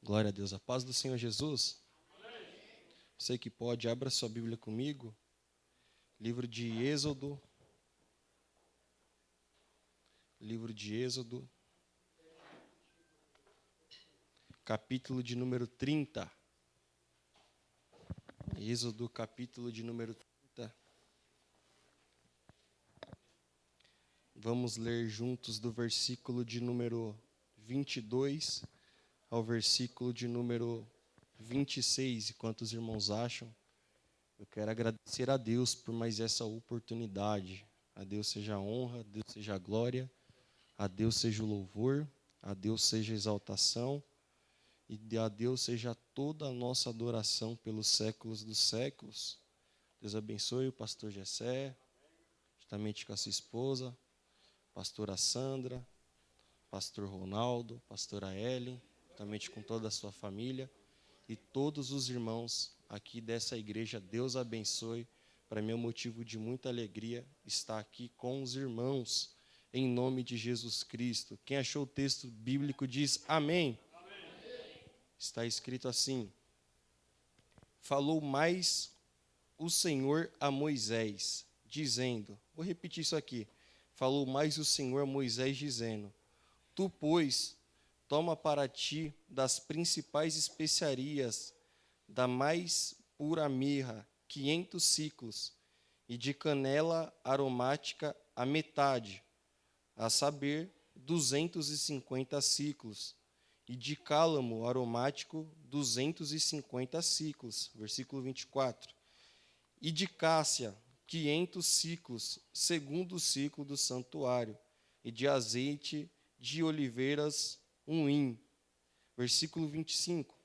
Glória a Deus. A paz do Senhor Jesus. Você que pode, abra sua Bíblia comigo. Livro de Êxodo. Livro de Êxodo. Capítulo de número 30. Êxodo, capítulo de número 30. Vamos ler juntos do versículo de número 22 ao versículo de número 26. Enquanto os irmãos acham, eu quero agradecer a Deus por mais essa oportunidade. A Deus seja a honra, a Deus seja a glória, a Deus seja o louvor, a Deus seja a exaltação e a Deus seja toda a nossa adoração pelos séculos dos séculos. Deus abençoe o pastor Gessé, juntamente com a sua esposa, pastora Sandra, pastor Ronaldo, pastora Ellen, juntamente com toda a sua família e todos os irmãos aqui dessa igreja. Deus abençoe. Para mim é um motivo de muita alegria estar aqui com os irmãos, em nome de Jesus Cristo. Quem achou o texto bíblico diz amém. Amém. Está escrito assim: falou mais o Senhor a Moisés, dizendo, vou repetir isso aqui, falou mais o Senhor a Moisés, dizendo, tu, pois, toma para ti das principais especiarias, da mais pura mirra, 500 siclos, e de canela aromática a metade, a saber, 250 siclos, e de cálamo aromático, 250 siclos. Versículo 24. E de cássia, 500 siclos, segundo o ciclo do santuário, e de azeite de oliveiras, 1 hin. Versículo 25.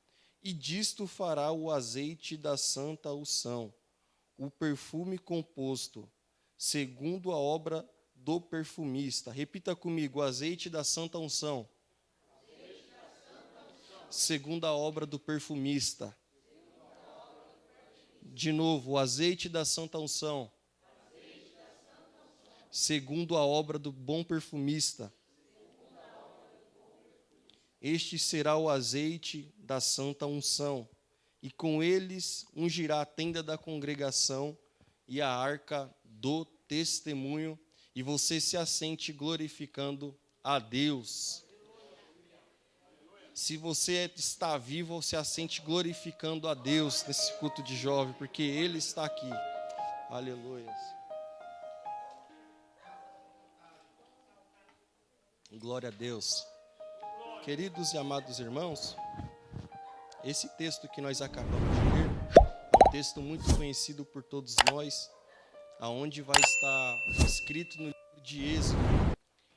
E disto fará o azeite da santa unção, o perfume composto, segundo a obra do perfumista. Repita comigo, o azeite da santa unção, segundo a obra do perfumista. De novo, o azeite da santa unção, segundo a obra do bom perfumista. Este será o azeite da santa unção, e com eles ungirá a tenda da congregação e a arca do testemunho, e você se assente glorificando a Deus. Se você está vivo, se assente glorificando a Deus nesse culto de jovem, porque Ele está aqui. Aleluia. Glória a Deus. Queridos e amados irmãos, esse texto que nós acabamos de ler é um texto muito conhecido por todos nós, aonde vai estar escrito no livro de Êxodo.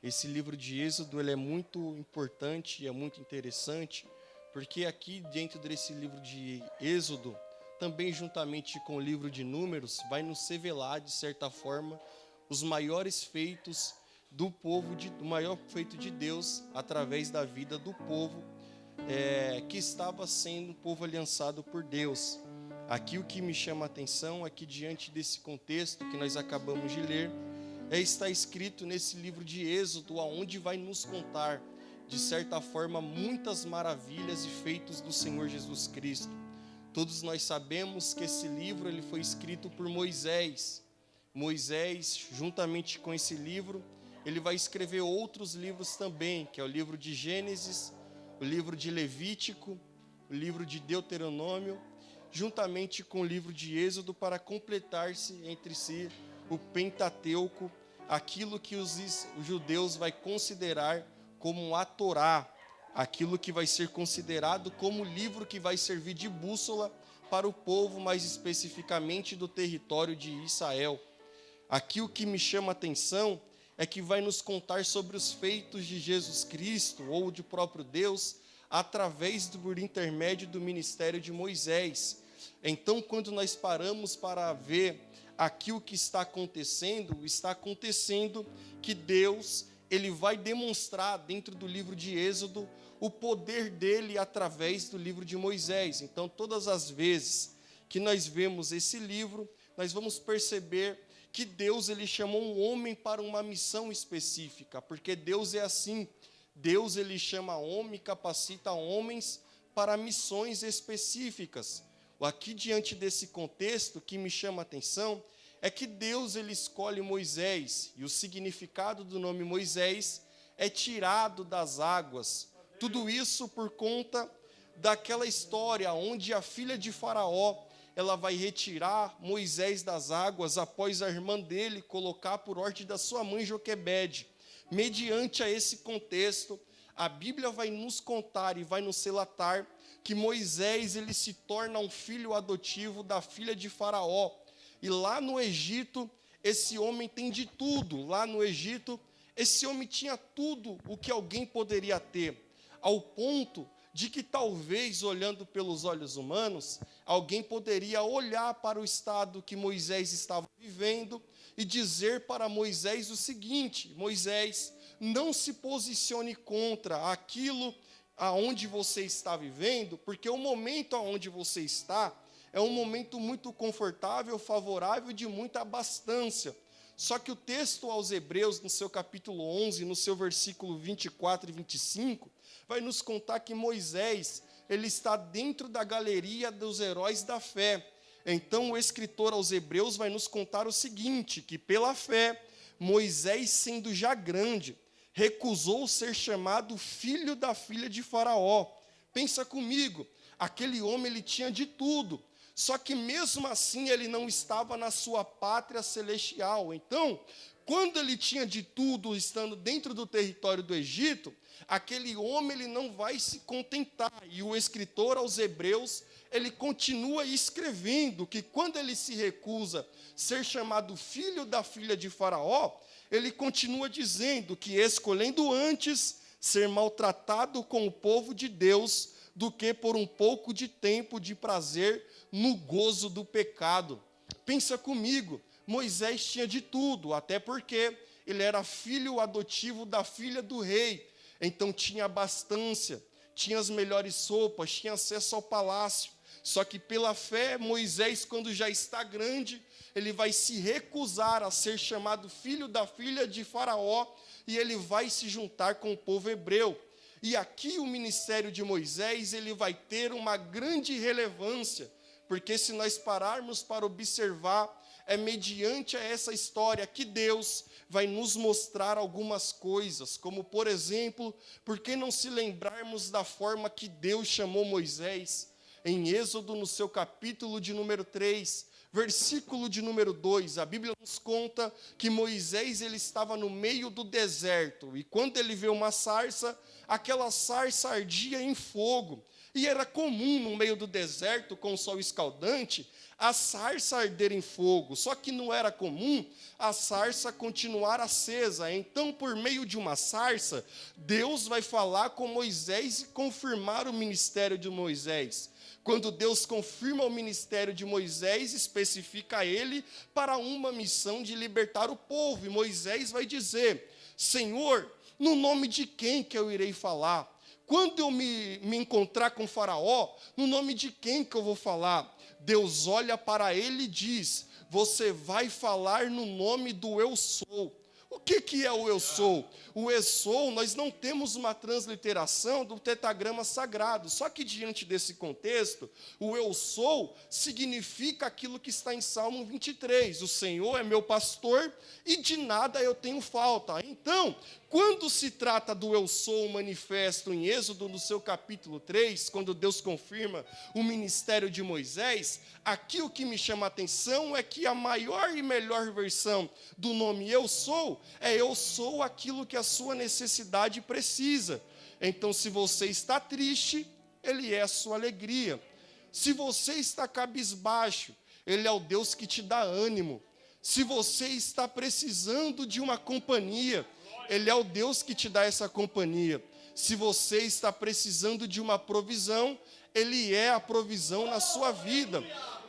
Esse livro de Êxodo ele é muito importante e é muito interessante, porque aqui dentro desse livro de Êxodo, também juntamente com o livro de Números, vai nos revelar, de certa forma, os maiores feitos do povo, do maior feito de Deus através da vida do povo que estava sendo o povo aliançado por Deus. Aqui o que me chama a atenção é que diante desse contexto que nós acabamos de ler, está escrito nesse livro de Êxodo, aonde vai nos contar, de certa forma, muitas maravilhas e feitos do Senhor Jesus Cristo. Todos nós sabemos que esse livro ele foi escrito por Moisés. Moisés, juntamente com esse livro, ele vai escrever outros livros também, que é o livro de Gênesis, o livro de Levítico, o livro de Deuteronômio, juntamente com o livro de Êxodo, para completar-se entre si o Pentateuco, aquilo que os judeus vai considerar como a Torá, aquilo que vai ser considerado como o livro que vai servir de bússola para o povo, mais especificamente do território de Israel. Aqui o que me chama a atenção é que vai nos contar sobre os feitos de Jesus Cristo, ou de próprio Deus, através por intermédio do ministério de Moisés. Então, quando nós paramos para ver aqui o que está acontecendo que Deus, ele vai demonstrar dentro do livro de Êxodo o poder dele através do livro de Moisés. Então, todas as vezes que nós vemos esse livro, nós vamos perceber que Deus ele chamou um homem para uma missão específica, porque Deus é assim. Deus ele chama homem, capacita homens para missões específicas. Aqui, diante desse contexto, que me chama a atenção é que Deus ele escolhe Moisés, e o significado do nome Moisés é tirado das águas. Tudo isso por conta daquela história onde a filha de Faraó, ela vai retirar Moisés das águas após a irmã dele colocar por ordem da sua mãe Joquebede. Mediante a esse contexto, a Bíblia vai nos contar e vai nos relatar que Moisés ele se torna um filho adotivo da filha de Faraó. E lá no Egito, esse homem tem de tudo. Lá no Egito, esse homem tinha tudo o que alguém poderia ter, ao ponto de que talvez, olhando pelos olhos humanos, alguém poderia olhar para o estado que Moisés estava vivendo e dizer para Moisés o seguinte: Moisés, não se posicione contra aquilo aonde você está vivendo, porque o momento aonde você está é um momento muito confortável, favorável, de muita abastança. Só que o texto aos Hebreus, no seu capítulo 11, no seu versículo 24 e 25, vai nos contar que Moisés, ele está dentro da galeria dos heróis da fé. Então, o escritor aos Hebreus vai nos contar o seguinte, que pela fé, Moisés, sendo já grande, recusou ser chamado filho da filha de Faraó. Pensa comigo, aquele homem ele tinha de tudo, só que mesmo assim ele não estava na sua pátria celestial. Então, quando ele tinha de tudo, estando dentro do território do Egito, aquele homem ele não vai se contentar. E o escritor aos Hebreus, ele continua escrevendo que quando ele se recusa ser chamado filho da filha de Faraó, ele continua dizendo que escolhendo antes ser maltratado com o povo de Deus do que por um pouco de tempo de prazer no gozo do pecado. Pensa comigo, Moisés tinha de tudo, até porque ele era filho adotivo da filha do rei, então tinha abastança, tinha as melhores sopas, tinha acesso ao palácio. Só que pela fé, Moisés, quando já está grande, ele vai se recusar a ser chamado filho da filha de Faraó, e ele vai se juntar com o povo hebreu. E aqui o ministério de Moisés, ele vai ter uma grande relevância, porque se nós pararmos para observar, é mediante a essa história que Deus vai nos mostrar algumas coisas, como por exemplo, por que não se lembrarmos da forma que Deus chamou Moisés? Em Êxodo, no seu capítulo de número 3, versículo de número 2, a Bíblia nos conta que Moisés ele estava no meio do deserto, e quando ele vê uma sarça, aquela sarça ardia em fogo, e era comum no meio do deserto, com o sol escaldante, a sarça arder em fogo, só que não era comum a sarça continuar acesa. Então, por meio de uma sarça, Deus vai falar com Moisés e confirmar o ministério de Moisés. Quando Deus confirma o ministério de Moisés, especifica ele para uma missão de libertar o povo. E Moisés vai dizer: Senhor, no nome de quem que eu irei falar? Quando eu me encontrar com Faraó, no nome de quem que eu vou falar? Deus olha para ele e diz: você vai falar no nome do Eu Sou. O que é o Eu Sou? O Eu Sou, nós não temos uma transliteração do tetragrama sagrado, só que diante desse contexto, o Eu Sou significa aquilo que está em Salmo 23, o Senhor é meu pastor e de nada eu tenho falta. Então, quando se trata do Eu Sou manifesto em Êxodo, no seu capítulo 3, quando Deus confirma o ministério de Moisés, aqui o que me chama a atenção é que a maior e melhor versão do nome Eu Sou é eu sou aquilo que a sua necessidade precisa. Então, se você está triste, Ele é a sua alegria. Se você está cabisbaixo, Ele é o Deus que te dá ânimo. Se você está precisando de uma companhia, Ele é o Deus que te dá essa companhia. Se você está precisando de uma provisão, Ele é a provisão na sua vida.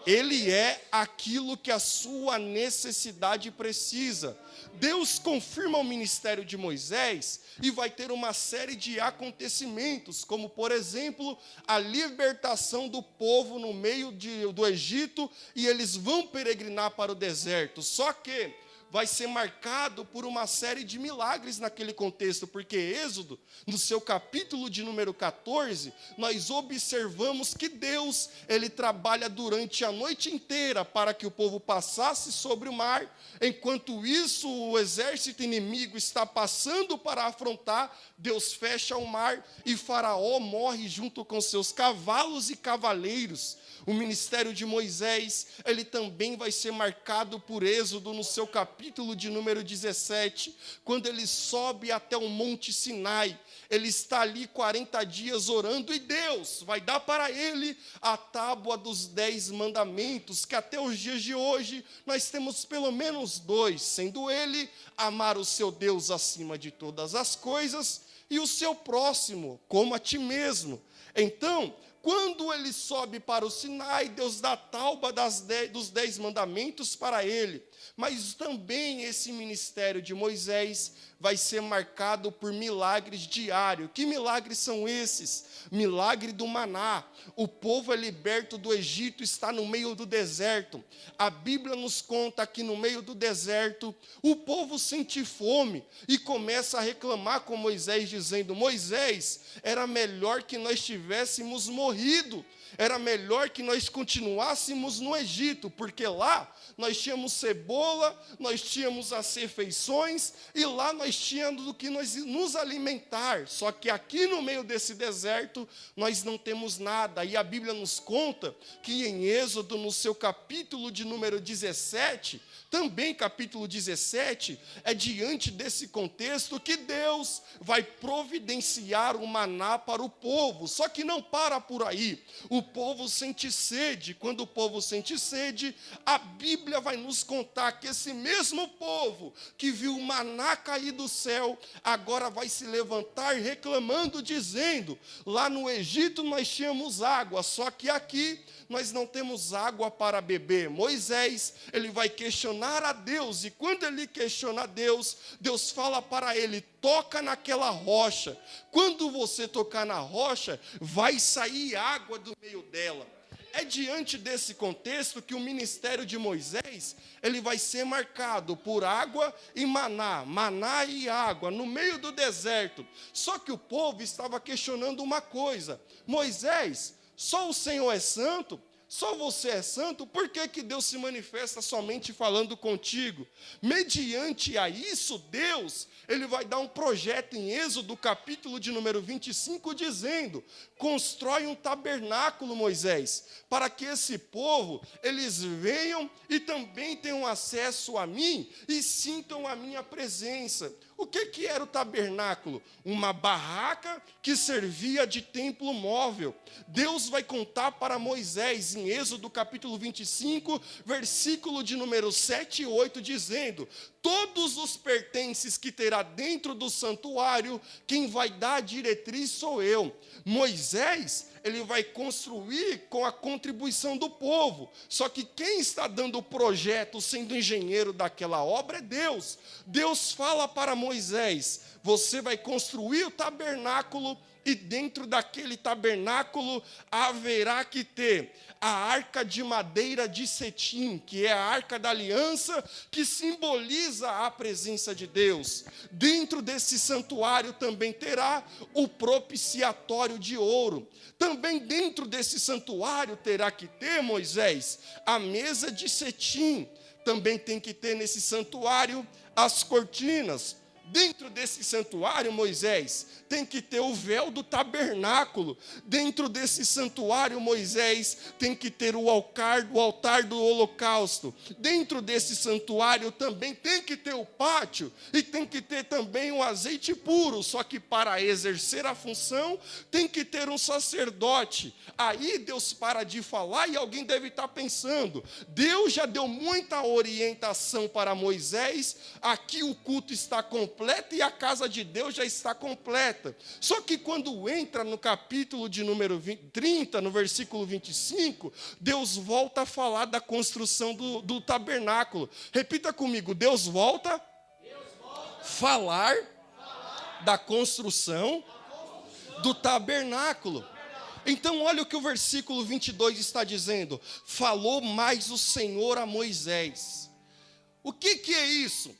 Ele é aquilo que a sua necessidade precisa. Deus confirma o ministério de Moisés e vai ter uma série de acontecimentos, como, por exemplo, a libertação do povo no meio do Egito, e eles vão peregrinar para o deserto. Só que, vai ser marcado por uma série de milagres naquele contexto, porque Êxodo, no seu capítulo de número 14, nós observamos que Deus, ele trabalha durante a noite inteira para que o povo passasse sobre o mar. Enquanto isso, o exército inimigo está passando para afrontar, Deus fecha o mar e Faraó morre junto com seus cavalos e cavaleiros. O ministério de Moisés, ele também vai ser marcado por Êxodo no seu capítulo de número 17, quando ele sobe até o Monte Sinai. Ele está ali 40 dias orando e Deus vai dar para ele a tábua dos 10 mandamentos, que até os dias de hoje nós temos pelo menos 2, sendo ele amar o seu Deus acima de todas as coisas e o seu próximo como a ti mesmo. Então, quando ele sobe para o Sinai, Deus dá a tábua dos 10 mandamentos para ele. Mas também esse ministério de Moisés vai ser marcado por milagres diários. Que milagres são esses? Milagre do maná. O povo é liberto do Egito, está no meio do deserto. A Bíblia nos conta que no meio do deserto, o povo sente fome e começa a reclamar com Moisés, dizendo: Moisés, era melhor que nós tivéssemos morrido. Era melhor que nós continuássemos no Egito, porque lá nós tínhamos cebola, nós tínhamos as refeições, e lá nós tínhamos do que nos alimentar. Só que aqui no meio desse deserto, nós não temos nada. E a Bíblia nos conta que em Êxodo, no seu capítulo de número 17, também capítulo 17, é diante desse contexto que Deus vai providenciar o maná para o povo. Só que não para por aí. O povo sente sede. Quando o povo sente sede, a Bíblia vai nos contar que esse mesmo povo que viu o maná cair do céu, agora vai se levantar reclamando, dizendo: lá no Egito nós tínhamos água, só que aqui nós não temos água para beber. Moisés, ele vai questionar a Deus, e quando ele questiona a Deus, Deus fala para ele: toca naquela rocha. Quando você tocar na rocha, vai sair água do meio dela. É diante desse contexto que o ministério de Moisés, ele vai ser marcado por água e maná, maná e água, no meio do deserto. Só que o povo estava questionando uma coisa: Moisés, só o Senhor é santo? Só você é santo? Por que Deus se manifesta somente falando contigo? Mediante a isso, Deus, ele vai dar um projeto em Êxodo, capítulo de número 25, dizendo: constrói um tabernáculo, Moisés, para que esse povo, eles venham e também tenham acesso a mim e sintam a minha presença. O que era o tabernáculo? Uma barraca que servia de templo móvel. Deus vai contar para Moisés, em Êxodo capítulo 25, versículo de número 7 e 8, dizendo: todos os pertences que terá dentro do santuário, quem vai dar a diretriz sou eu. Moisés, ele vai construir com a contribuição do povo. Só que quem está dando o projeto, sendo engenheiro daquela obra, é Deus. Deus fala para Moisés: você vai construir o tabernáculo, e dentro daquele tabernáculo haverá que ter a arca de madeira de cetim, que é a arca da aliança, que simboliza a presença de Deus. Dentro desse santuário também terá o propiciatório de ouro. Também dentro desse santuário terá que ter, Moisés, a mesa de cetim. Também tem que ter nesse santuário as cortinas. Dentro desse santuário, Moisés, tem que ter o véu do tabernáculo. Dentro desse santuário, Moisés, tem que ter o altar do holocausto. Dentro desse santuário também tem que ter o pátio e tem que ter também o azeite puro. Só que para exercer a função, tem que ter um sacerdote. Aí Deus para de falar e alguém deve estar pensando: Deus já deu muita orientação para Moisés, aqui o culto está completo e a casa de Deus já está completa. Só que quando entra no capítulo de número 30, no versículo 25, Deus volta a falar da construção do tabernáculo. Repita comigo: Deus volta a falar da construção do tabernáculo. Então olha o que o versículo 22 está dizendo: falou mais o Senhor a Moisés. O que é isso?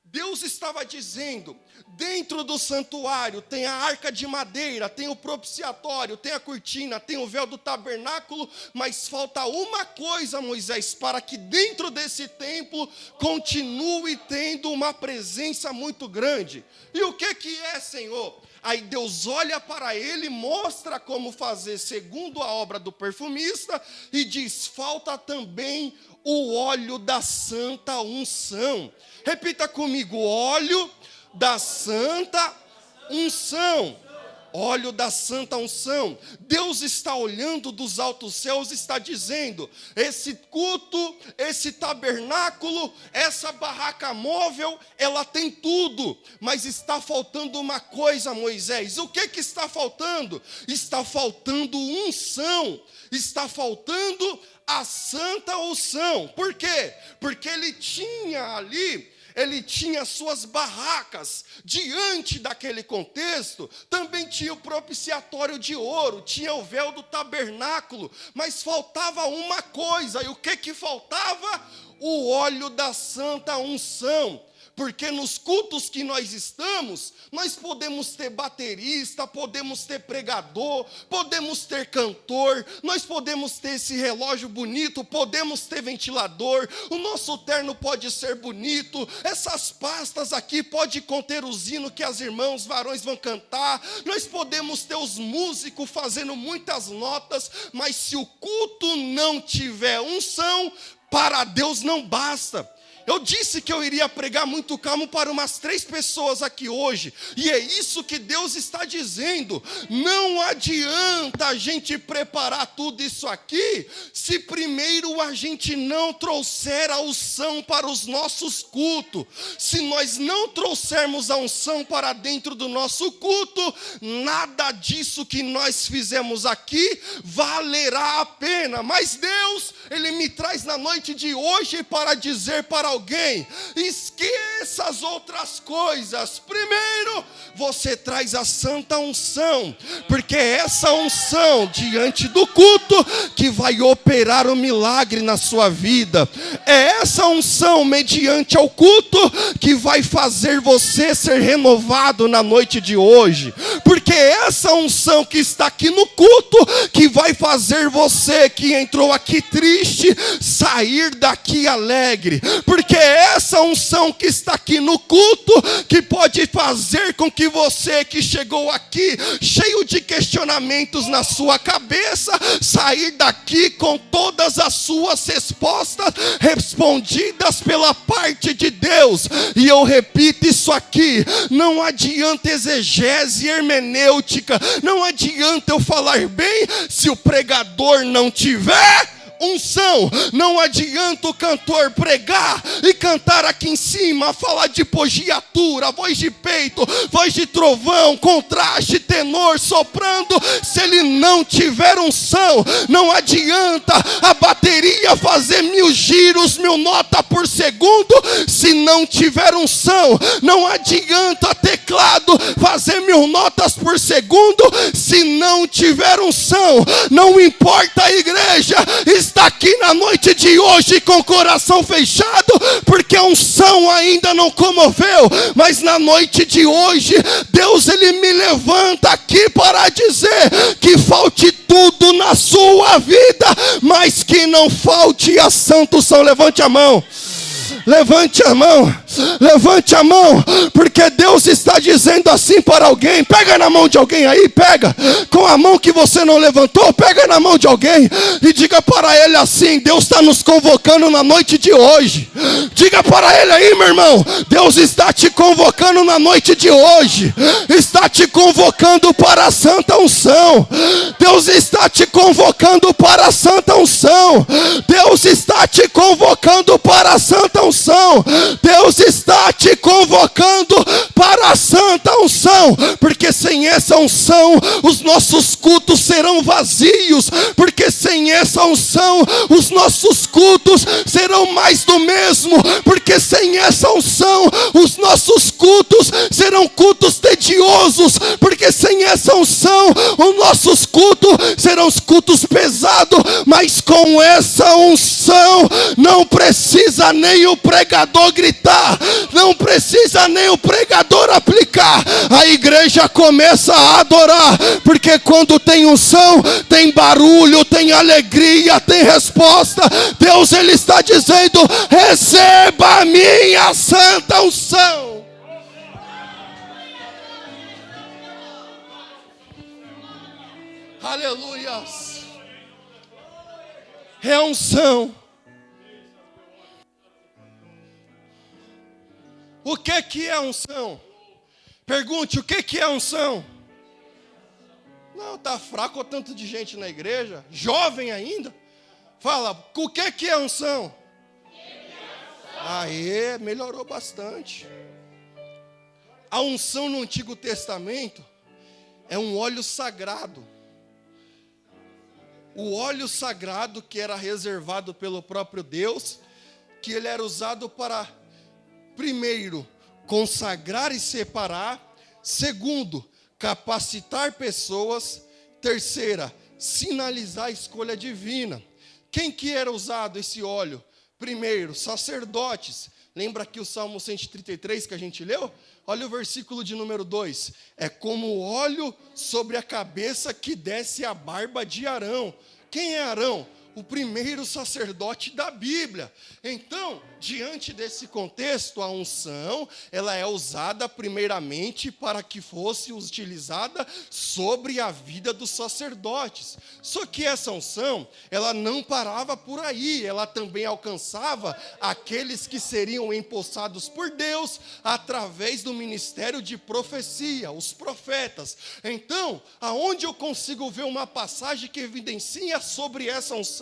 Deus estava dizendo, dentro do santuário tem a arca de madeira, tem o propiciatório, tem a cortina, tem o véu do tabernáculo, mas falta uma coisa, Moisés, para que dentro desse templo continue tendo uma presença muito grande. E o que é, Senhor? Aí Deus olha para ele, mostra como fazer segundo a obra do perfumista e diz, falta também o óleo da santa unção. Repita comigo, óleo da santa unção. Óleo da santa unção. Deus está olhando dos altos céus e está dizendo, esse culto, esse tabernáculo, essa barraca móvel, ela tem tudo, mas está faltando uma coisa, Moisés. O que está faltando? Está faltando unção, está faltando a santa unção. Por quê? Porque ele tinha ali, ele tinha suas barracas. Diante daquele contexto, também tinha o propiciatório de ouro, tinha o véu do tabernáculo, mas faltava uma coisa. E o que faltava? O óleo da santa unção. Porque nos cultos que nós estamos, nós podemos ter baterista, podemos ter pregador, podemos ter cantor, nós podemos ter esse relógio bonito, podemos ter ventilador, o nosso terno pode ser bonito, essas pastas aqui podem conter os hinos que as irmãs varões vão cantar, nós podemos ter os músicos fazendo muitas notas, mas se o culto não tiver unção, para Deus não basta. Eu disse que eu iria pregar muito calmo para umas 3 pessoas aqui hoje. E é isso que Deus está dizendo. Não adianta a gente preparar tudo isso aqui, se primeiro a gente não trouxer a unção para os nossos cultos. Se nós não trouxermos a unção para dentro do nosso culto, nada disso que nós fizemos aqui valerá a pena. Mas Deus, Ele me traz na noite de hoje para dizer para alguém, esqueça as outras coisas. Primeiro, você traz a santa unção, porque é essa unção diante do culto que vai operar o milagre na sua vida. É essa unção mediante ao culto que vai fazer você ser renovado na noite de hoje. Porque é essa unção que está aqui no culto que vai fazer você que entrou aqui triste sair daqui alegre. Porque é essa unção que está aqui no culto que pode fazer com que você que chegou aqui cheio de questionamentos na sua cabeça, sair daqui com todas as suas respostas respondidas pela parte de Deus. E eu repito isso aqui, não adianta exegese e hermenêutica, não adianta eu falar bem se o pregador não tiver unção. Não adianta o cantor pregar e cantar aqui em cima, falar de pogiatura, voz de peito, voz de trovão, contraste, tenor, soprando, se ele não tiver unção. Não adianta a bateria fazer 1000 giros, 1000 notas por segundo, se não tiver unção. Não adianta teclado fazer 1000 notas por segundo, se não tiver unção. Não importa a igreja está aqui na noite de hoje com o coração fechado, porque a unção ainda não comoveu, mas na noite de hoje, Deus ele me levanta aqui para dizer que falte tudo na sua vida, mas que não falte a santa unção. Levante a mão. Levante a mão, levante a mão, porque Deus está dizendo assim para alguém. Pega na mão de alguém aí, pega, com a mão que você não levantou, pega na mão de alguém e diga para ele assim: Deus está nos convocando na noite de hoje. Diga para ele aí, meu irmão, Deus está te convocando na noite de hoje, está te convocando para a santa unção. Deus está te convocando para a santa unção. Deus está te convocando para a santa unção. Deus está te convocando para a santa unção. unção, porque sem essa unção os nossos cultos serão vazios, porque sem essa unção os nossos cultos serão mais do mesmo, porque sem essa unção os nossos cultos serão cultos tediosos, porque sem essa unção os nossos cultos serão os cultos pesados. Mas com essa unção não precisa nem o pregador gritar, não precisa nem o pregador aplicar, a igreja começa a adorar, porque quando tem unção, tem barulho, tem alegria, tem resposta. Deus, ele está dizendo: receba a minha santa unção. Aleluia. É a unção. O que é unção? Pergunte, o que é unção? Não, está fraco o tanto de gente na igreja, jovem ainda. Fala, o que é unção? Aê, melhorou bastante. A unção no Antigo Testamento é um óleo sagrado. O óleo sagrado que era reservado pelo próprio Deus, que ele era usado para, primeiro, consagrar e separar. Segundo, capacitar pessoas. Terceira, sinalizar a escolha divina. Quem que era usado esse óleo? Primeiro, sacerdotes. Lembra aqui o Salmo 133 que a gente leu? Olha o versículo de número 2. É como óleo sobre a cabeça que desce a barba de Arão. Quem é Arão? O primeiro sacerdote da Bíblia. Então, diante desse contexto, a unção, ela é usada primeiramente para que fosse utilizada sobre a vida dos sacerdotes. Só que essa unção, ela não parava por aí, ela também alcançava aqueles que seriam empossados por Deus através do ministério de profecia, os profetas. Então, aonde eu consigo ver uma passagem que evidencia sobre essa unção?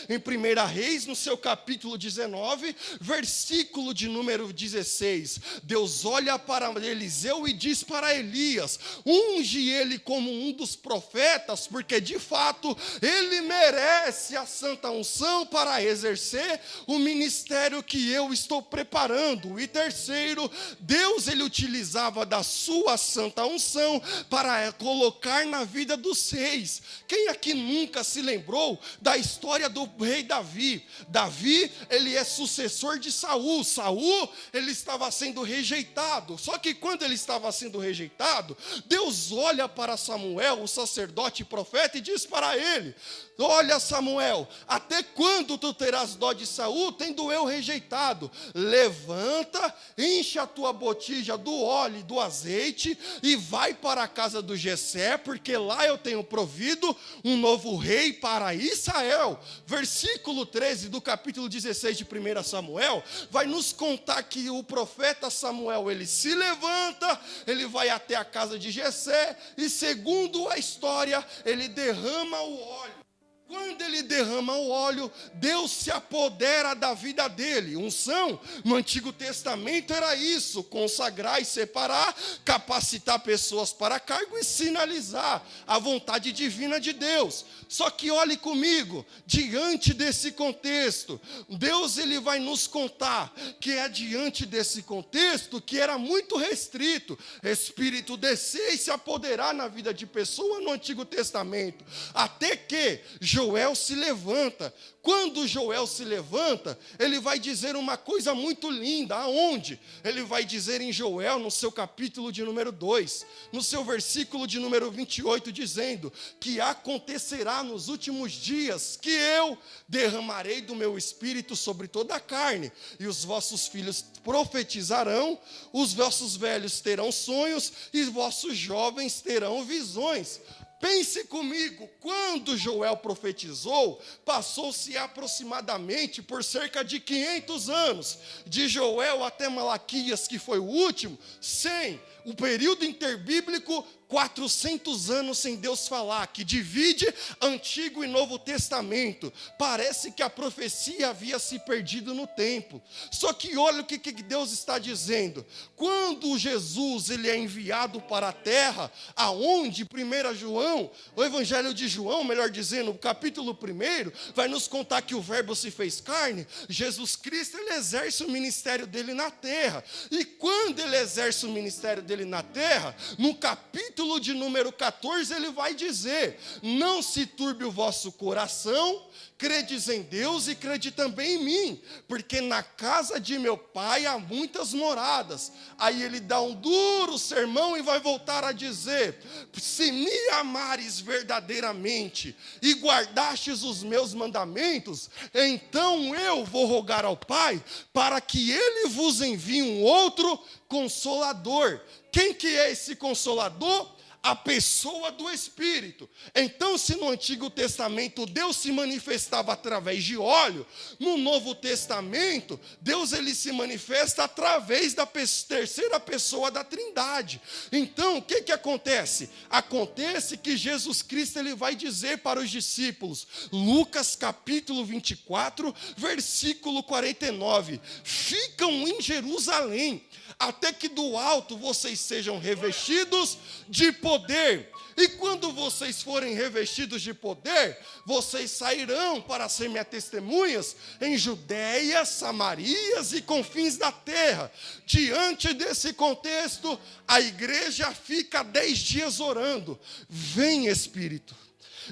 Em 1 Reis, no seu capítulo 19, versículo de número 16, Deus olha para Eliseu e diz para Elias: unge ele como um dos profetas, porque de fato ele merece a santa unção para exercer o ministério que eu estou preparando. E terceiro, Deus, ele utilizava da sua santa unção para colocar na vida dos reis. Quem aqui nunca se lembrou da história do rei Davi? Davi, ele é sucessor de Saul. Saul, ele estava sendo rejeitado. Só que quando ele estava sendo rejeitado, Deus olha para Samuel, o sacerdote e profeta, e diz para ele: olha, Samuel, até quando tu terás dó de Saul, tendo eu rejeitado? Levanta, enche a tua botija do óleo e do azeite e vai para a casa do Jessé, porque lá eu tenho provido um novo rei para Israel. Versículo 13 do capítulo 16 de 1 Samuel vai nos contar que o profeta Samuel, ele se levanta, ele vai até a casa de Jessé e, segundo a história, ele derrama o óleo. Quando ele derrama o óleo, Deus se apodera da vida dele. Unção no Antigo Testamento era isso: consagrar e separar, capacitar pessoas para cargo e sinalizar a vontade divina de Deus. Só que olhe comigo, diante desse contexto, Deus, ele vai nos contar que é diante desse contexto que era muito restrito Espírito descer e se apoderar na vida de pessoa no Antigo Testamento, até que Joel se levanta. Quando Joel se levanta, ele vai dizer uma coisa muito linda. Aonde? Ele vai dizer em Joel, no seu capítulo de número 2, no seu versículo de número 28, dizendo que acontecerá nos últimos dias que eu derramarei do meu espírito sobre toda a carne, e os vossos filhos profetizarão, os vossos velhos terão sonhos, e os vossos jovens terão visões. Pense comigo, quando Joel profetizou, passou-se aproximadamente por cerca de 500 anos, de Joel até Malaquias, que foi o último, 100. O período interbíblico, 400 anos sem Deus falar, que divide Antigo e Novo Testamento. Parece que a profecia havia se perdido no tempo. Só que olha o que Deus está dizendo. Quando Jesus ele é enviado para a terra, aonde 1 João, o Evangelho de João, melhor dizendo, o capítulo 1, vai nos contar que o Verbo se fez carne. Jesus Cristo ele exerce o ministério dele na terra. E quando ele exerce o ministério dele na terra, no capítulo de número 14, ele vai dizer: não se turbe o vosso coração, credes em Deus e crede também em mim, porque na casa de meu pai há muitas moradas. Aí ele dá um duro sermão e vai voltar a dizer: se me amares verdadeiramente e guardastes os meus mandamentos, então eu vou rogar ao Pai para que ele vos envie um outro Consolador. Quem que é esse Consolador? A pessoa do Espírito. Então, se no Antigo Testamento Deus se manifestava através de óleo, no Novo Testamento Deus ele se manifesta através da terceira pessoa da Trindade. Então, o que acontece? Acontece que Jesus Cristo ele vai dizer para os discípulos, Lucas capítulo 24, versículo 49, ficam em Jerusalém, até que do alto vocês sejam revestidos de poder. E quando vocês forem revestidos de poder, vocês sairão para ser minhas testemunhas em Judéia, Samarias e confins da terra. Diante desse contexto, a igreja fica 10 dias orando. Vem Espírito,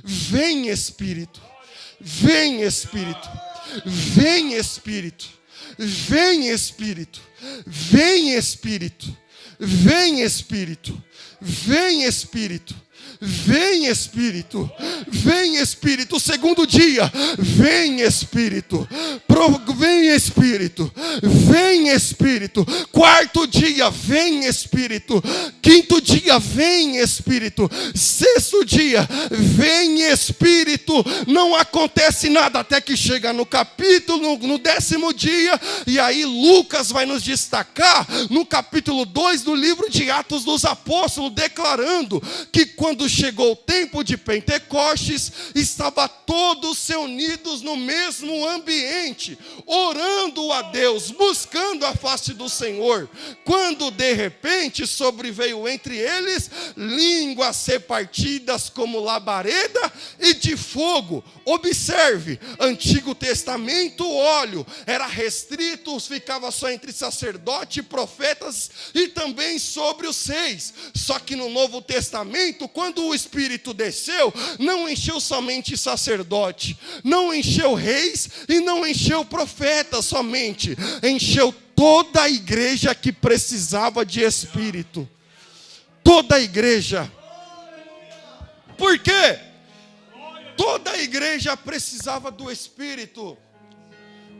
vem Espírito, vem Espírito, vem Espírito. Vem Espírito, vem Espírito, vem Espírito, vem Espírito, vem Espírito, vem Espírito. O segundo dia, vem Espírito, vem Espírito, vem Espírito. Quarto dia, vem Espírito. Quinto dia, vem Espírito. Sexto dia, vem Espírito. Não acontece nada até que chega no capítulo, no 10º dia, e aí Lucas vai nos destacar no capítulo 2 do livro de Atos dos Apóstolos, declarando que quando chegou o tempo de Pentecostes, estava todos reunidos no mesmo ambiente, orando a Deus, buscando a face do Senhor, quando de repente sobreveio entre eles línguas repartidas como labareda e de fogo. Observe, Antigo Testamento, o óleo era restrito, ficava só entre sacerdote, profetas e também sobre os reis. Só que no Novo Testamento, quando o Espírito desceu, não encheu somente sacerdote, não encheu reis e não encheu profetas somente, encheu toda a igreja que precisava de Espírito. Toda a igreja. Por quê? Toda a igreja precisava do Espírito.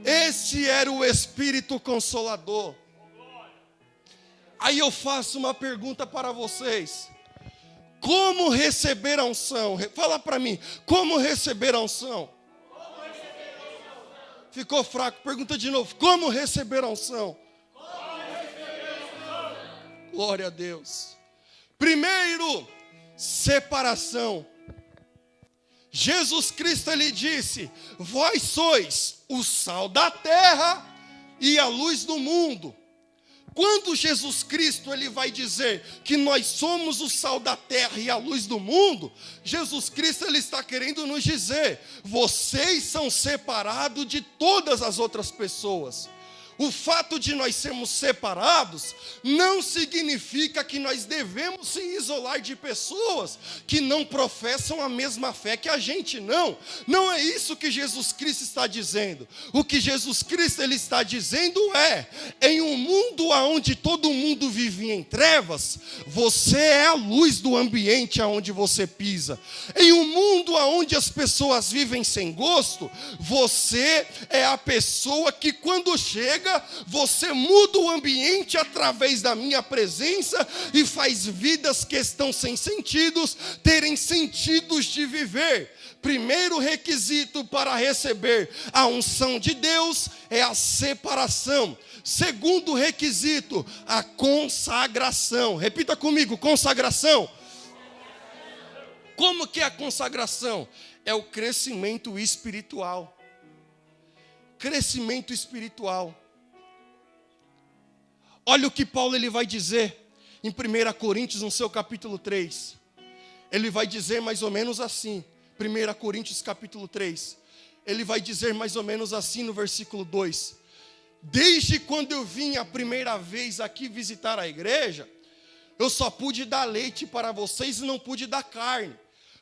Esse era o Espírito Consolador. Aí eu faço uma pergunta para vocês. Como receber a unção? Fala para mim, como receber a unção? Ficou fraco, pergunta de novo. Como receber a unção? Glória a Deus. Primeiro, separação. Jesus Cristo ele disse: vós sois o sal da terra e a luz do mundo. Quando Jesus Cristo ele vai dizer que nós somos o sal da terra e a luz do mundo, Jesus Cristo ele está querendo nos dizer: vocês são separados de todas as outras pessoas. O fato de nós sermos separados não significa que nós devemos se isolar de pessoas que não professam a mesma fé que a gente, não. Não é isso que Jesus Cristo está dizendo. O que Jesus Cristo ele está dizendo é: em um mundo onde todo mundo vive em trevas, você é a luz do ambiente aonde você pisa. Em um mundo onde as pessoas vivem sem gosto, você é a pessoa que quando chega, você muda o ambiente através da minha presença e faz vidas que estão sem sentidos terem sentidos de viver. Primeiro requisito para receber a unção de Deus é a separação. Segundo requisito, a consagração. Repita comigo, consagração. Como que é a consagração? É o crescimento espiritual. Crescimento espiritual. Olha o que Paulo ele vai dizer em 1 Coríntios, no seu capítulo 3. Ele vai dizer mais ou menos assim. 1 Coríntios capítulo 3. Ele vai dizer mais ou menos assim no versículo 2. Desde quando eu vim a primeira vez aqui visitar a igreja, eu só pude dar leite para vocês e não pude dar carne.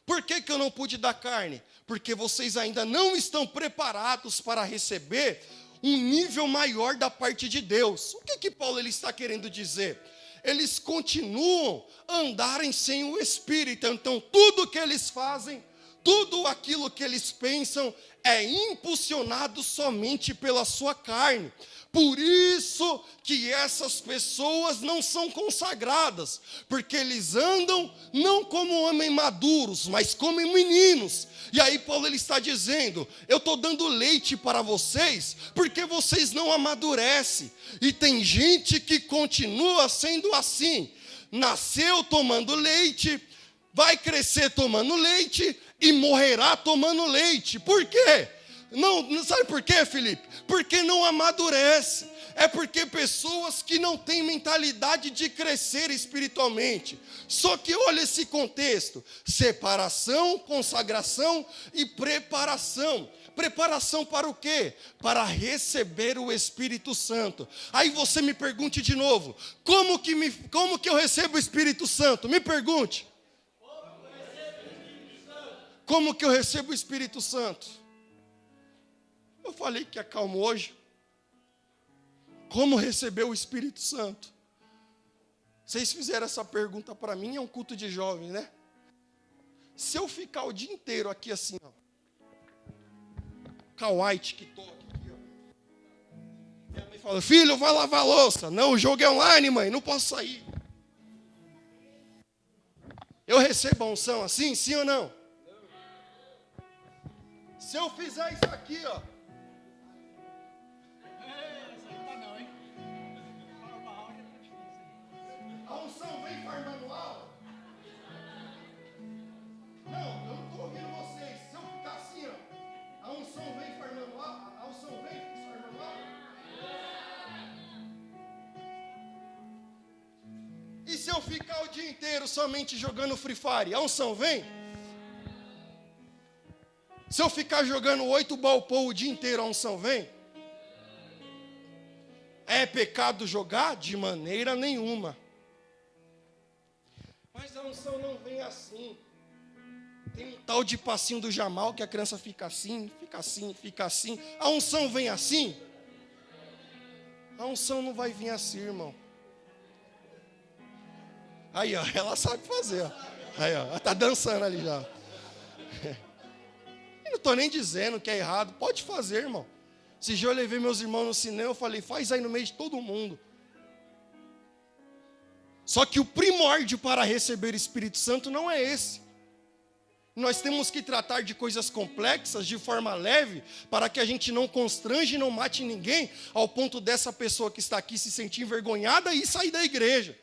Por que eu não pude dar carne? Porque vocês ainda não estão preparados para receber um nível maior da parte de Deus. O que Paulo ele está querendo dizer? Eles continuam a andarem sem o Espírito. Então tudo que eles fazem, tudo aquilo que eles pensam é impulsionado somente pela sua carne. Por isso que essas pessoas não são consagradas, porque eles andam não como homens maduros, mas como meninos. E aí Paulo ele está dizendo, eu estou dando leite para vocês, porque vocês não amadurecem. E tem gente que continua sendo assim, nasceu tomando leite, vai crescer tomando leite e morrerá tomando leite. Por quê? Não sabe por quê, Felipe? Porque não amadurece. É porque pessoas que não têm mentalidade de crescer espiritualmente. Só que olha esse contexto: separação, consagração e preparação. Preparação para o quê? Para receber o Espírito Santo. Aí você me pergunte de novo: como que eu recebo o Espírito Santo? Me pergunte. Como que eu recebo o Espírito Santo? Eu falei que é calmo hoje. Como receber o Espírito Santo? Vocês fizeram essa pergunta para mim, é um culto de jovem, né? Se eu ficar o dia inteiro aqui assim, ó, kawaii, TikTok, aqui, ó. Minha mãe fala, filho, vai lavar a louça. Não, o jogo é online, mãe, não posso sair. Eu recebo a unção assim, sim ou não? Se eu fizer isso aqui, ó. A unção vem farmando aula? Não, eu não estou ouvindo vocês. Se eu ficar assim, ó, a unção vem farmando aula? A unção vem farmando aula? E se eu ficar o dia inteiro somente jogando Free Fire, a unção vem? Se eu ficar jogando 8 balpou o dia inteiro, a unção vem? É pecado jogar? De maneira nenhuma. Mas a unção não vem assim. Tem um tal de passinho do Jamal que a criança fica assim, fica assim, fica assim. A unção vem assim? A unção não vai vir assim, irmão. Aí, ó, ela sabe fazer, ó. Aí, ó, ela tá dançando ali já. Eu não estou nem dizendo que é errado. Pode fazer, irmão. Esse dia eu levei meus irmãos no cinema, eu falei, faz aí no meio de todo mundo. Só que o primórdio para receber o Espírito Santo não é esse. Nós temos que tratar de coisas complexas de forma leve, para que a gente não constrange e não mate ninguém, ao ponto dessa pessoa que está aqui se sentir envergonhada e sair da igreja.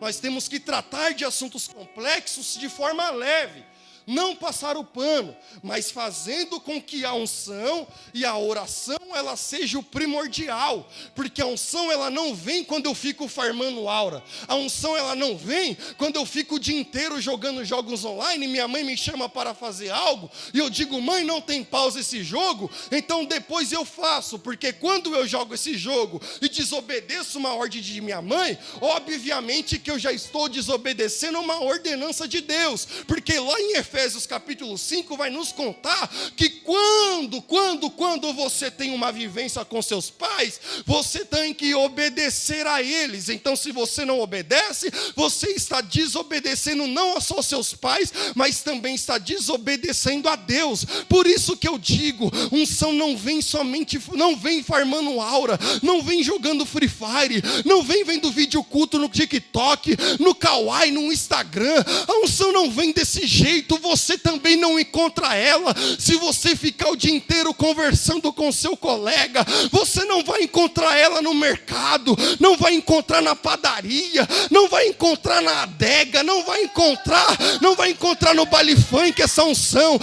Nós temos que tratar de assuntos complexos de forma leve. Não passar o pano, mas fazendo com que a unção e a oração ela seja o primordial, porque a unção ela não vem quando eu fico farmando aura, a unção ela não vem quando eu fico o dia inteiro jogando jogos online, minha mãe me chama para fazer algo, e eu digo, mãe, não tem pausa esse jogo, então depois eu faço, porque quando eu jogo esse jogo e desobedeço uma ordem de minha mãe, obviamente que eu já estou desobedecendo uma ordenança de Deus, porque lá em Efésios capítulo 5 vai nos contar que quando você tem uma vivência com seus pais, você tem que obedecer a eles. Então se você não obedece, você está desobedecendo não só aos seus pais, mas também está desobedecendo a Deus. Por isso que eu digo, unção não vem somente, não vem farmando aura, não vem jogando Free Fire, não vem vendo vídeo culto no TikTok, no Kawaii, no Instagram. A unção não vem desse jeito. Você também não encontra ela se você ficar o dia inteiro inteiro conversando com seu colega. Você não vai encontrar ela no mercado, não vai encontrar na padaria, não vai encontrar na adega, não vai encontrar no baile funk essa unção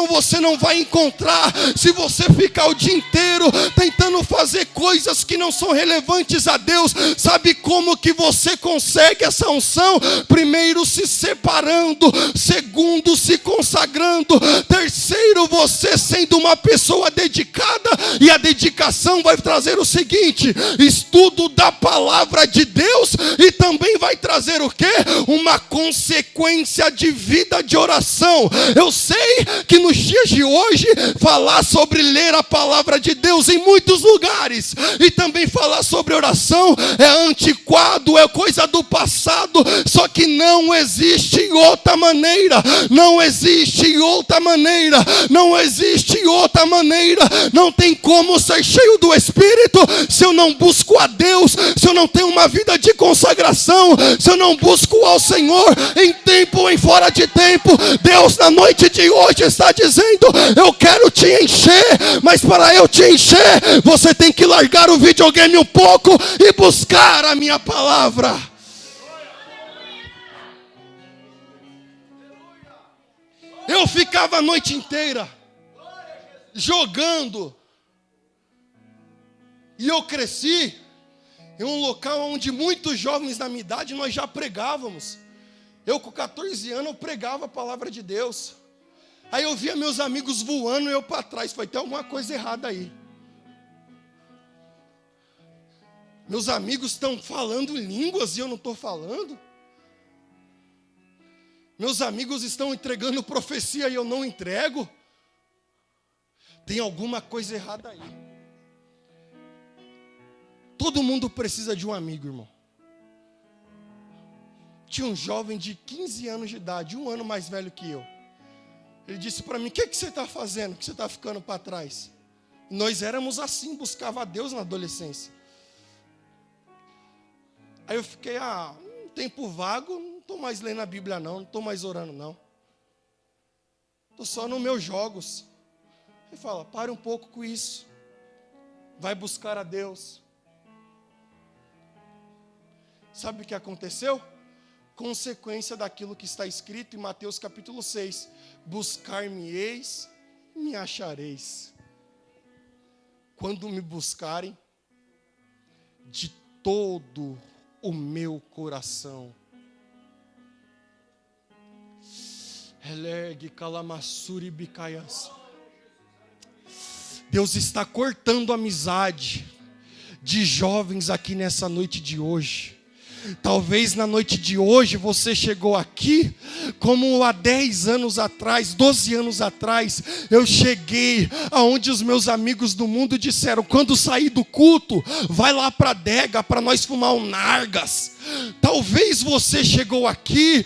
você não vai encontrar se você ficar o dia inteiro tentando fazer coisas que não são relevantes a Deus. Sabe como que você consegue essa unção? Primeiro, se separando. Segundo, se consagrando. Terceiro, você sendo uma pessoa dedicada. E a dedicação vai trazer o seguinte: estudo da palavra de Deus. E também vai trazer o quê? Uma consequência de vida de oração. Eu sei que nos dias de hoje, falar sobre ler a palavra de Deus em muitos lugares e também falar sobre oração é antiquado, é coisa do passado. Só que não existe outra maneira. Não existe outra maneira. Não existe outra maneira. Não tem como ser cheio do Espírito se eu não busco a Deus, se eu não tenho uma vida de consagração, se eu não busco ao Senhor em tempo ou em fora de tempo. Deus na noite de hoje está dizendo: eu quero te encher, mas para eu te encher, você tem que largar o videogame um pouco e buscar a minha palavra. Eu ficava a noite inteira jogando. E eu cresci em um local onde muitos jovens da minha idade nós já pregávamos. Eu com 14 anos eu pregava a palavra de Deus. Aí eu via meus amigos voando e eu para trás. Falei, tem alguma coisa errada aí. Meus amigos estão falando línguas e eu não estou falando. Meus amigos estão entregando profecia e eu não entrego. Tem alguma coisa errada aí. Todo mundo precisa de um amigo, irmão. Tinha um jovem de 15 anos de idade, 1 ano mais velho que eu. Ele disse para mim: o que você está fazendo? Que você está ficando para trás? Nós éramos assim, buscava a Deus na adolescência. Aí eu fiquei, um tempo vago, não estou mais lendo a Bíblia não estou mais orando não. Estou só nos meus jogos. Ele fala: pare um pouco com isso. Vai buscar a Deus. Sabe o que aconteceu? Consequência daquilo que está escrito em Mateus capítulo 6. Buscar-me-eis, me achareis. Quando me buscarem de todo o meu coração. Elergue calamassuri bicaias. Deus está cortando a amizade de jovens aqui nessa noite de hoje. Talvez na noite de hoje você chegou aqui como há 10 anos atrás, 12 anos atrás, eu cheguei aonde os meus amigos do mundo disseram: quando sair do culto, vai lá para a adega para nós fumar um nargas. Talvez você chegou aqui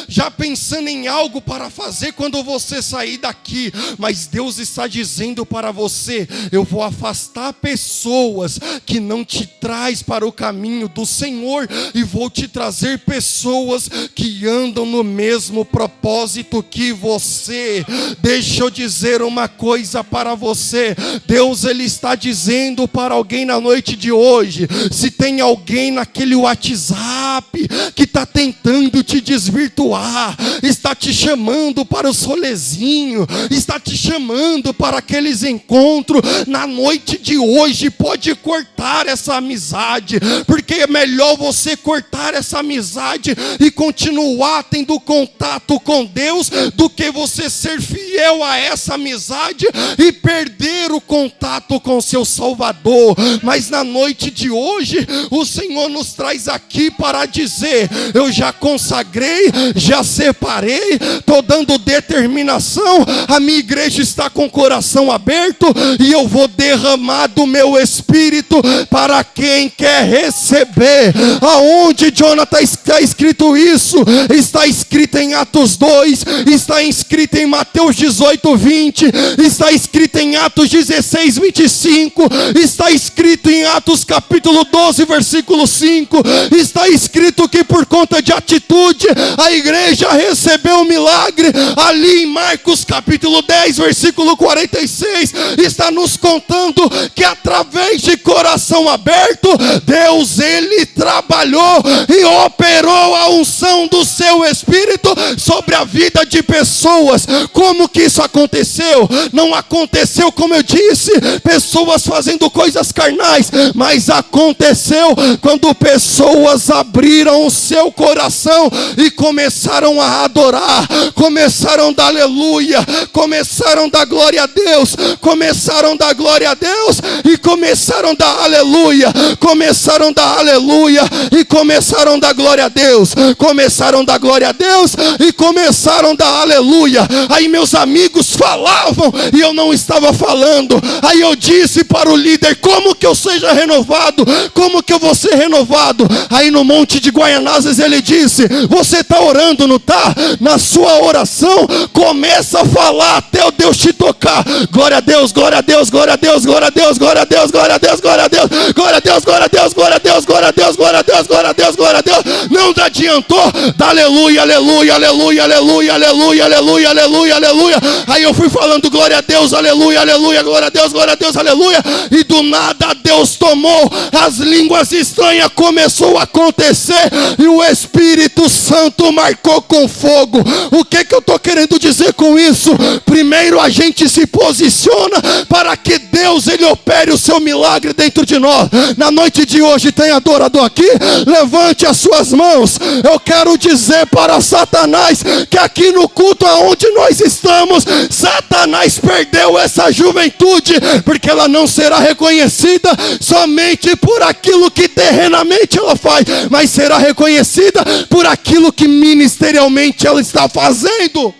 já pensando em algo para fazer quando você sair daqui, mas Deus está dizendo para você: eu vou afastar pessoas que não te traz para o caminho do Senhor e vou te trazer pessoas que andam no mesmo propósito que você. Deixa eu dizer uma coisa para você. Deus, Ele está dizendo para alguém na noite de hoje: se tem alguém naquele WhatsApp que está tentando te desvirtuar, está te chamando para os rolezinhos, está te chamando para aqueles encontros, na noite de hoje pode cortar essa amizade, porque é melhor você cortar essa amizade e continuar tendo contato com Deus, do que você ser fiel a essa amizade e perder o contato com seu Salvador. Mas na noite de hoje, o Senhor nos traz aqui para dizer: eu já consagrei, já separei, estou dando determinação, a minha igreja está com o coração aberto e eu vou derramar do meu Espírito para quem quer receber. receber. Aonde, Jonathan, está escrito isso? Está escrito em Atos 2, está escrito em Mateus 18, 20, está escrito em Atos 16, 25, está escrito em Atos capítulo 12, versículo 5, está escrito que por conta de atitude, a igreja recebeu o milagre. Ali em Marcos capítulo 10, versículo 46, está nos contando que através de coração aberto, Deus, ele trabalhou e operou a unção do seu Espírito sobre a vida de pessoas. Como que isso aconteceu? Não aconteceu, como eu disse, pessoas fazendo coisas carnais, mas aconteceu quando pessoas abriram o seu coração e começaram a adorar, começaram a dar aleluia, começaram a dar glória a Deus, começaram a dar glória a Deus e começaram a dar aleluia, começaram a dar aleluia e começaram a dar glória a Deus, começaram a dar glória a Deus e começaram a dar aleluia. Aí meus amigos falavam e eu não estava falando. Aí eu disse para o líder: como que eu seja renovado? Como que eu vou ser renovado? Aí no Monte de Guaianazes ele disse: você está orando, não está? Na sua oração começa a falar até o Deus te tocar. Glória a Deus, glória a Deus, glória a Deus, glória a Deus, glória a Deus, glória a Deus, glória a Deus, glória a Deus, glória a Deus, glória a Deus, glória a Deus, glória a Deus, glória a Deus, glória a Deus. Não adiantou, dá aleluia, aleluia, aleluia, aleluia, aleluia, aleluia, aleluia, aleluia. Aí eu fui falando glória a Deus, aleluia, aleluia, glória a Deus, aleluia. E do nada Deus tomou, as línguas estranhas começou a acontecer e o Espírito Santo marcou com fogo. O que eu estou querendo dizer com isso? Primeiro a gente se posiciona para que Deus, ele opere o seu milagre dentro de nós. Na noite de hoje tem adorador aqui? Levante as suas mãos. Eu quero dizer para Satanás que aqui no culto aonde nós estamos, Satanás perdeu essa juventude, porque ela não será reconhecida somente por aquilo que terrenamente ela faz, mas será reconhecida por aquilo que ministerialmente ela está fazendo.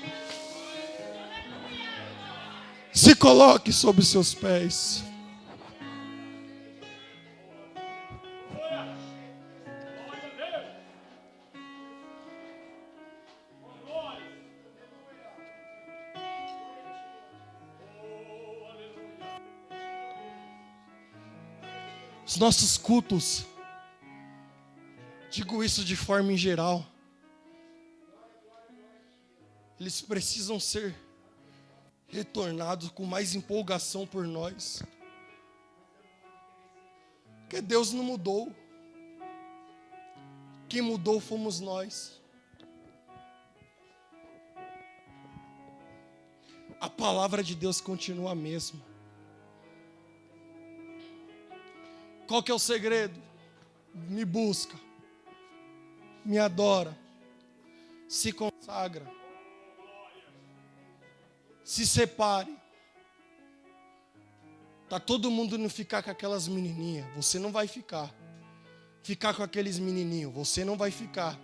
Se coloque sobre os seus pés. Os nossos cultos, digo isso de forma em geral, eles precisam ser retornados com mais empolgação por nós. Porque Deus não mudou. Quem mudou fomos nós. A palavra de Deus continua a mesma. Qual que é o segredo? Me busca, me adora, se consagra, se separe. Tá todo mundo não ficar com aquelas menininhas, você não vai ficar. Ficar com aqueles menininhos, você não vai ficar.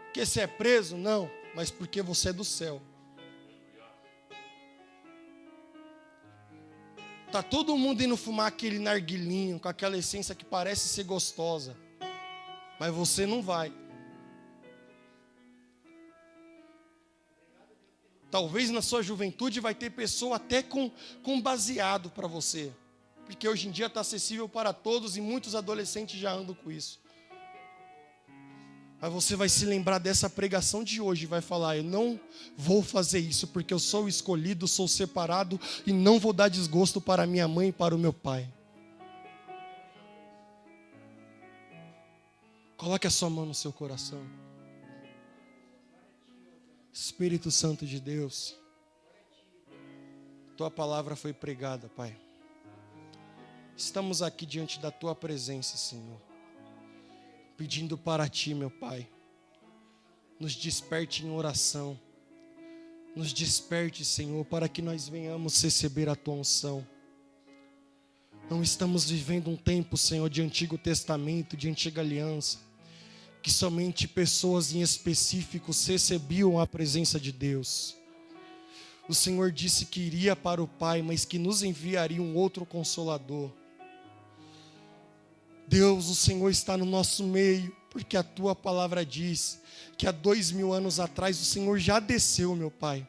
Porque você é preso? Não, mas porque você é do céu. Tá todo mundo indo fumar aquele narguilinho com aquela essência que parece ser gostosa, mas você não vai. Talvez na sua juventude vai ter pessoa até com baseado para você, porque hoje em dia está acessível para todos e muitos adolescentes já andam com isso. Mas você vai se lembrar dessa pregação de hoje e vai falar: eu não vou fazer isso porque eu sou escolhido, sou separado e não vou dar desgosto para minha mãe e para o meu pai. Coloque a sua mão no seu coração. Espírito Santo de Deus, Tua palavra foi pregada, Pai. Estamos aqui diante da Tua presença, Senhor, pedindo para Ti, meu Pai, nos desperte em oração, nos desperte, Senhor, para que nós venhamos receber a Tua unção. Não estamos vivendo um tempo, Senhor, de Antigo Testamento, de Antiga Aliança, que somente pessoas em específicos recebiam a presença de Deus. O Senhor disse que iria para o Pai, mas que nos enviaria um outro Consolador. Deus, o Senhor está no nosso meio, porque a tua palavra diz que há 2000 anos atrás o Senhor já desceu, meu Pai.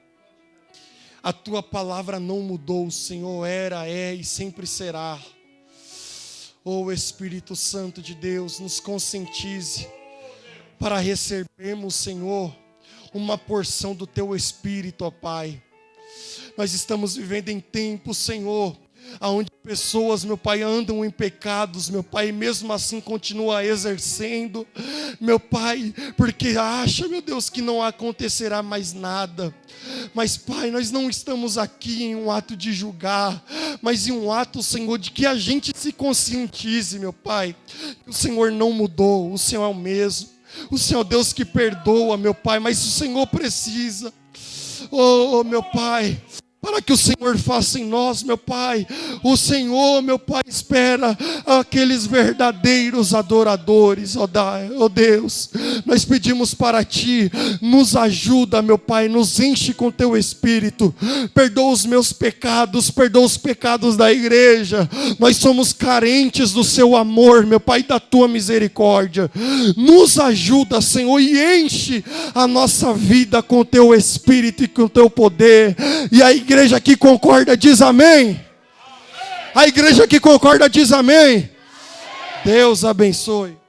A tua palavra não mudou, o Senhor era, é e sempre será. Oh Espírito Santo de Deus, nos conscientize para recebermos, Senhor, uma porção do teu Espírito, ó Pai. Nós estamos vivendo em tempos, Senhor, onde pessoas, meu Pai, andam em pecados, meu Pai, e mesmo assim continua exercendo, meu Pai, porque acha, meu Deus, que não acontecerá mais nada. Mas, Pai, nós não estamos aqui em um ato de julgar, mas em um ato, Senhor, de que a gente se conscientize, meu Pai, que o Senhor não mudou, o Senhor é o mesmo. O Senhor é o Deus que perdoa, meu Pai, mas o Senhor precisa, oh, meu Pai, para que o Senhor faça em nós, meu Pai. O Senhor, meu Pai, espera aqueles verdadeiros adoradores, ó Deus. Nós pedimos para Ti, nos ajuda, meu Pai, nos enche com Teu Espírito. Perdoa os meus pecados, perdoa os pecados da igreja. Nós somos carentes do Seu amor, meu Pai, da Tua misericórdia. Nos ajuda, Senhor, e enche a nossa vida com Teu Espírito e com Teu poder. E a igreja que concorda diz amém. A igreja que concorda diz amém. Deus abençoe.